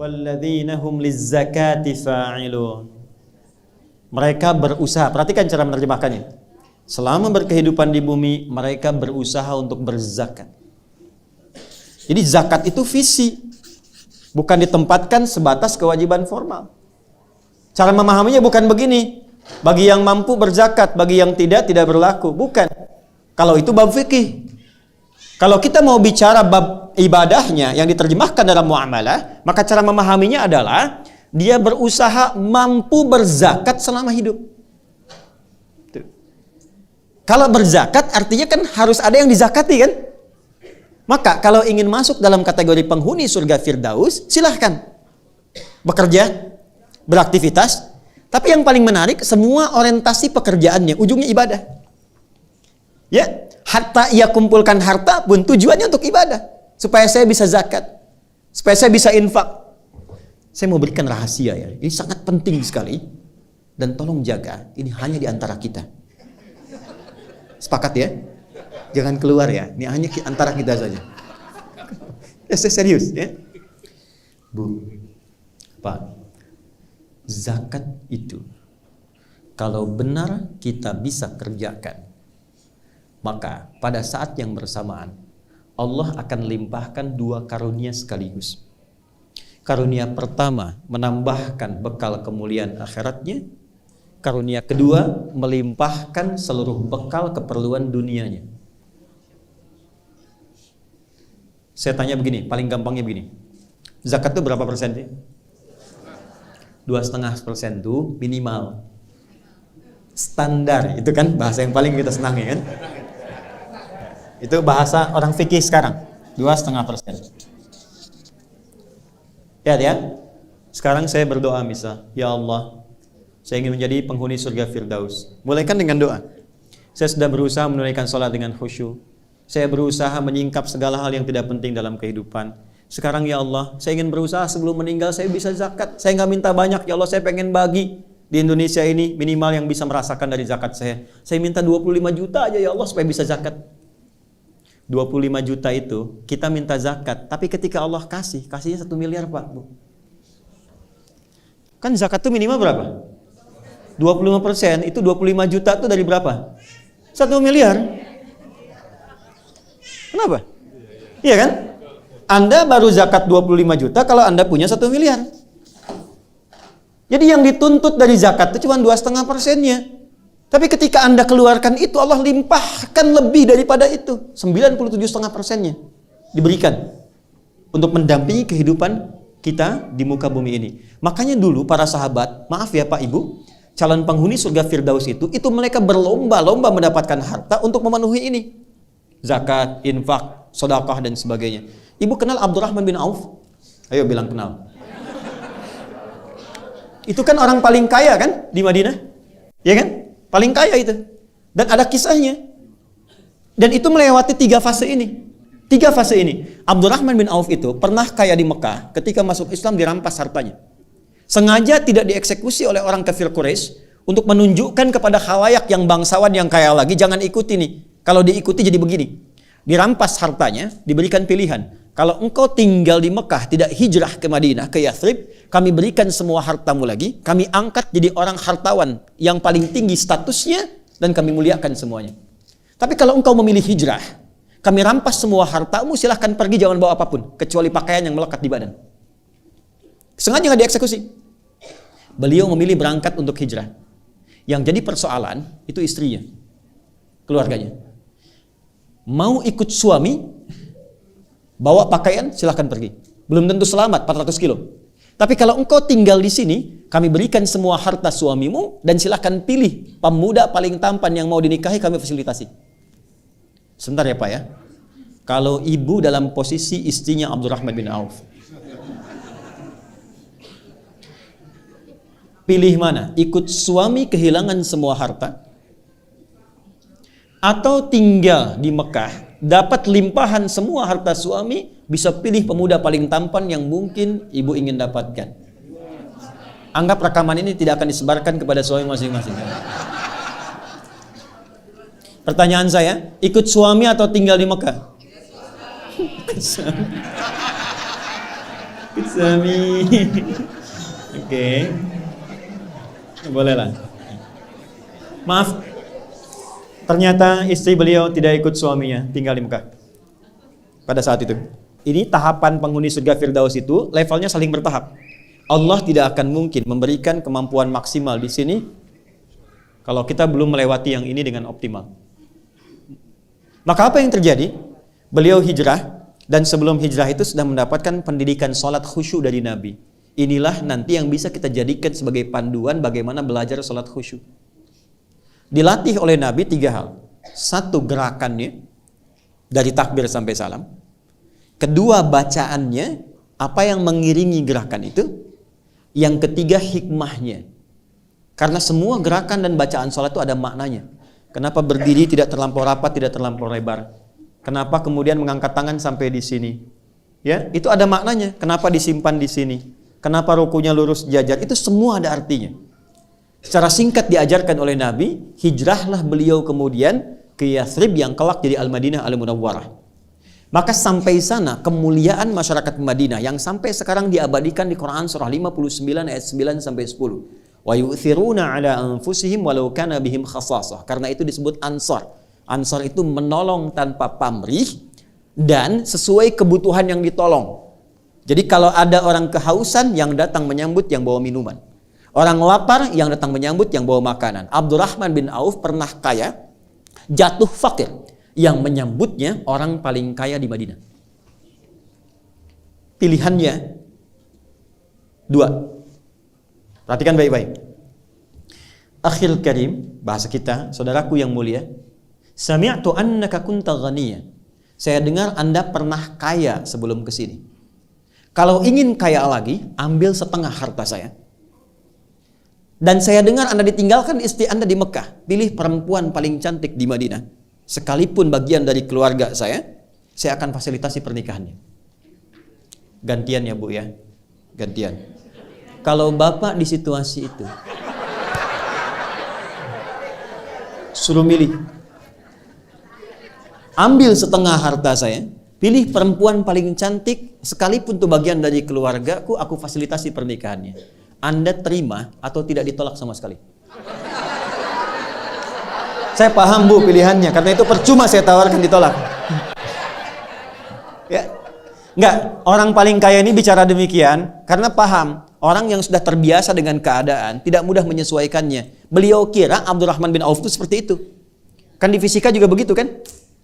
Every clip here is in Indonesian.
walladzina hum lizzakati fa'ilun. Mereka berusaha, perhatikan cara menerjemahkannya. Selama berkehidupan di bumi, mereka berusaha untuk berzakat. Jadi zakat itu visi, bukan ditempatkan sebatas kewajiban formal. Cara memahaminya bukan begini, bagi yang mampu berzakat, bagi yang tidak berlaku. Bukan. Kalau itu bab fikih. Kalau kita mau bicara bab ibadahnya yang diterjemahkan dalam muamalah, maka cara memahaminya adalah dia berusaha mampu berzakat selama hidup. Tuh. Kalau berzakat artinya kan harus ada yang dizakati kan? Maka kalau ingin masuk dalam kategori penghuni surga Firdaus, silahkan bekerja, beraktivitas. Tapi yang paling menarik, semua orientasi pekerjaannya ujungnya ibadah. Ya, hatta ia kumpulkan harta pun tujuannya untuk ibadah. Supaya saya bisa zakat, supaya saya bisa infak. Saya mau berikan rahasia ya, ini sangat penting sekali. Dan tolong jaga, ini hanya di antara kita. Sepakat ya? Jangan keluar ya, ini hanya antara kita saja. Ya, saya serius ya. Bu, Pak, zakat itu kalau benar kita bisa kerjakan, maka pada saat yang bersamaan Allah akan limpahkan dua karunia sekaligus. Karunia pertama menambahkan bekal kemuliaan akhiratnya. Karunia kedua melimpahkan seluruh bekal keperluan dunianya. Saya tanya begini, paling gampangnya begini. Zakat itu berapa persen sih? 2,5% itu minimal. Standar, itu kan bahasa yang paling kita senangi kan? Itu bahasa orang fikih sekarang, 2,5%. Ya. Sekarang saya berdoa misal, ya Allah, saya ingin menjadi penghuni surga Firdaus. Mulaikan dengan doa. Saya sudah berusaha menunaikan sholat dengan khusyuk. Saya berusaha menyingkap segala hal yang tidak penting dalam kehidupan. Sekarang ya Allah, saya ingin berusaha sebelum meninggal saya bisa zakat. Saya nggak minta banyak, ya Allah, saya pengen bagi di Indonesia ini minimal yang bisa merasakan dari zakat saya. Saya minta 25 juta aja ya Allah supaya bisa zakat. 25 juta itu kita minta zakat, tapi ketika Allah kasihnya 1 miliar Pak, Bu. Kan zakat itu minimal berapa? 25%, itu 25 juta itu dari berapa? 1 miliar. Kenapa? Iya kan? Anda baru zakat 25 juta kalau Anda punya 1 miliar. Jadi yang dituntut dari zakat itu cuma 2,5%-nya. Tapi ketika Anda keluarkan itu, Allah limpahkan lebih daripada itu. 97,5%-nya diberikan untuk mendampingi kehidupan kita di muka bumi ini. Makanya dulu para sahabat, maaf ya Pak Ibu, calon penghuni surga Firdaus itu mereka berlomba-lomba mendapatkan harta untuk memenuhi ini. Zakat, infak, sedekah dan sebagainya. Ibu kenal Abdurrahman bin Auf? Ayo bilang kenal. Itu kan orang paling kaya kan di Madinah? Ya kan? Paling kaya itu. Dan ada kisahnya. Dan itu melewati 3 fase ini. 3 fase ini. Abdurrahman bin Auf itu pernah kaya di Mekah. Ketika masuk Islam dirampas hartanya. Sengaja tidak dieksekusi oleh orang kafir Quraisy untuk menunjukkan kepada khalayak yang bangsawan yang kaya lagi, jangan ikuti nih. Kalau diikuti jadi begini. Dirampas hartanya, diberikan pilihan. Kalau engkau tinggal di Mekah, tidak hijrah ke Madinah, ke Yathrib, kami berikan semua hartamu lagi, kami angkat jadi orang hartawan yang paling tinggi statusnya, dan kami muliakan semuanya. Tapi kalau engkau memilih hijrah, kami rampas semua hartamu, silahkan pergi, jangan bawa apapun, kecuali pakaian yang melekat di badan. Sengaja nggak dieksekusi. Beliau memilih berangkat untuk hijrah. Yang jadi persoalan, itu istrinya, keluarganya. Mau ikut suami, bawa pakaian, silahkan pergi. Belum tentu selamat, 400 kilo. Tapi kalau engkau tinggal di sini, kami berikan semua harta suamimu, dan silahkan pilih pemuda paling tampan yang mau dinikahi, kami fasilitasi. Sebentar ya Pak ya. Kalau ibu dalam posisi istrinya Abdurrahman bin Auf, pilih mana? Ikut suami kehilangan semua harta, atau tinggal di Mekah, dapat limpahan semua harta suami, bisa pilih pemuda paling tampan yang mungkin ibu ingin dapatkan. Anggap rekaman ini tidak akan disebarkan kepada suami masing-masing. Pertanyaan saya, ikut suami atau tinggal di Mekah? Ikut suami. Oke. Boleh lah. Maaf, ternyata istri beliau tidak ikut suaminya, tinggal di Mekah pada saat itu. Ini tahapan penghuni surga Firdaus itu levelnya saling bertahap. Allah tidak akan mungkin memberikan kemampuan maksimal di sini kalau kita belum melewati yang ini dengan optimal. Maka apa yang terjadi? Beliau hijrah, dan sebelum hijrah itu sudah mendapatkan pendidikan sholat khusyuk dari Nabi. Inilah nanti yang bisa kita jadikan sebagai panduan bagaimana belajar sholat khusyuk. Dilatih oleh Nabi 3 hal. 1, gerakannya dari takbir sampai salam. 2, bacaannya, apa yang mengiringi gerakan itu. Yang 3, hikmahnya. Karena semua gerakan dan bacaan sholat itu ada maknanya. Kenapa berdiri tidak terlampau rapat, tidak terlampau lebar? Kenapa kemudian mengangkat tangan sampai di sini? Ya, itu ada maknanya. Kenapa disimpan di sini? Kenapa rukunya lurus jajar? Itu semua ada artinya. Secara singkat diajarkan oleh Nabi, hijrahlah beliau kemudian ke Yathrib yang kelak jadi Al-Madinah Al-Munawwarah. Maka sampai sana kemuliaan masyarakat Madinah yang sampai sekarang diabadikan di Quran surah 59 ayat 9 sampai 10. Wa yu'thiruna 'ala anfusihim walau kana bihim khassasah. Karena itu disebut Ansar. Ansar itu menolong tanpa pamrih dan sesuai kebutuhan yang ditolong. Jadi kalau ada orang kehausan, yang datang menyambut yang bawa minuman. Orang lapar, yang datang menyambut yang bawa makanan. Abdurrahman bin Auf pernah kaya, jatuh fakir. Yang menyambutnya orang paling kaya di Madinah. Pilihannya 2. Perhatikan baik-baik. Akhil karim, bahasa kita, saudaraku yang mulia. Sami'tu annaka kunta ghaniya. Saya dengar Anda pernah kaya sebelum ke sini. Kalau ingin kaya lagi, ambil setengah harta saya. Dan saya dengar Anda ditinggalkan istri Anda di Mekah. Pilih perempuan paling cantik di Madinah. Sekalipun bagian dari keluarga saya akan fasilitasi pernikahannya. Gantian ya Bu ya. Gantian. Kalau Bapak di situasi itu, suruh milih. Ambil setengah harta saya, pilih perempuan paling cantik, sekalipun itu bagian dari keluargaku, aku fasilitasi pernikahannya. Anda terima atau tidak ditolak sama sekali? Saya paham Bu pilihannya, karena itu percuma saya tawarkan ditolak. Ya, enggak, orang paling kaya ini bicara demikian karena paham orang yang sudah terbiasa dengan keadaan tidak mudah menyesuaikannya. Beliau kira Abdurrahman bin Auf itu seperti itu. Kan di fisika juga begitu kan?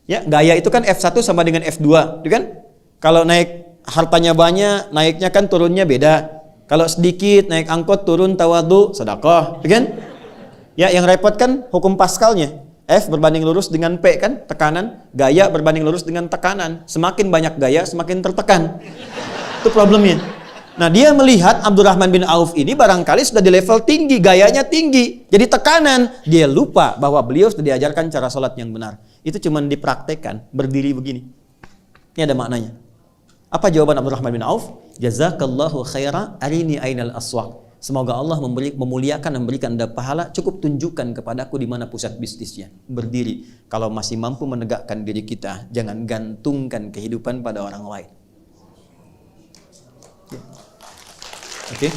Ya, gaya itu kan F1 sama dengan F2, gitu kan? Kalau naik hartanya banyak, naiknya kan turunnya beda. Kalau sedikit naik angkot turun tawadhu, sedekah, gitu kan? Ya, yang repot kan hukum Pascalnya. F berbanding lurus dengan P kan, tekanan. Gaya berbanding lurus dengan tekanan. Semakin banyak gaya, semakin tertekan. Itu problemnya. Nah, dia melihat Abdurrahman bin Auf ini barangkali sudah di level tinggi, gayanya tinggi. Jadi tekanan. Dia lupa bahwa beliau sudah diajarkan cara sholat yang benar. Itu cuma dipraktekkan, berdiri begini. Ini ada maknanya. Apa jawaban Abdurrahman bin Auf? Jazakallahu khaira arini ainal aswaq. Semoga Allah memuliakan dan memberikan Anda pahala. Cukup tunjukkan kepadaku di mana pusat bisnisnya. Berdiri. Kalau masih mampu menegakkan diri kita, jangan gantungkan kehidupan pada orang lain. Oke.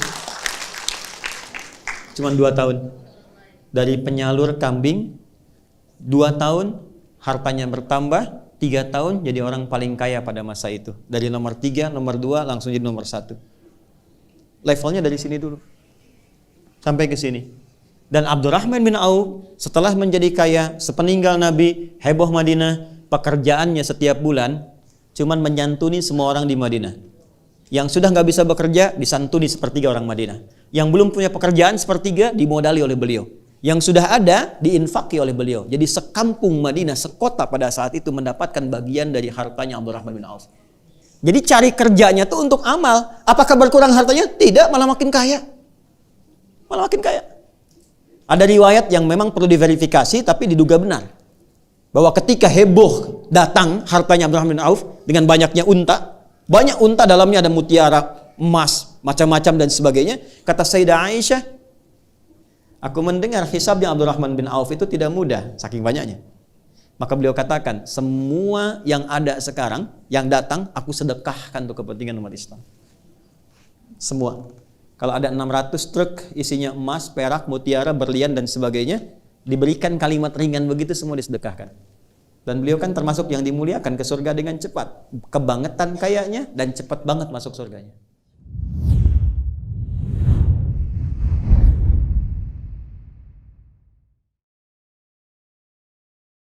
Cuman 2 tahun. Dari penyalur kambing, 2 tahun hartanya bertambah, 3 tahun jadi orang paling kaya pada masa itu. Dari nomor 3, nomor 2 langsung jadi nomor 1. Levelnya dari sini dulu sampai ke sini. Dan Abdurrahman bin Auf setelah menjadi kaya, sepeninggal Nabi, heboh Madinah, pekerjaannya setiap bulan cuman menyantuni semua orang di Madinah. Yang sudah nggak bisa bekerja disantuni sepertiga orang Madinah. Yang belum punya pekerjaan sepertiga dimodali oleh beliau. Yang sudah ada diinfaki oleh beliau. Jadi sekampung Madinah, sekota pada saat itu mendapatkan bagian dari hartanya Abdurrahman bin Auf. Jadi cari kerjanya tuh untuk amal. Apakah berkurang hartanya? Tidak, malah makin kaya. Malah makin kaya. Ada riwayat yang memang perlu diverifikasi tapi diduga benar. Bahwa ketika heboh datang hartanya Abdurrahman bin Auf dengan banyaknya unta. Banyak unta, dalamnya ada mutiara, emas, macam-macam dan sebagainya. Kata Sayyidah Aisyah, aku mendengar hisabnya Abdurrahman bin Auf itu tidak mudah, saking banyaknya. Maka beliau katakan, semua yang ada sekarang, yang datang, aku sedekahkan untuk kepentingan umat Islam. Semua. Kalau ada 600 truk isinya emas, perak, mutiara, berlian dan sebagainya, diberikan kalimat ringan begitu semua disedekahkan. Dan beliau kan termasuk yang dimuliakan ke surga dengan cepat. Kebangetan kayanya dan cepat banget masuk surganya.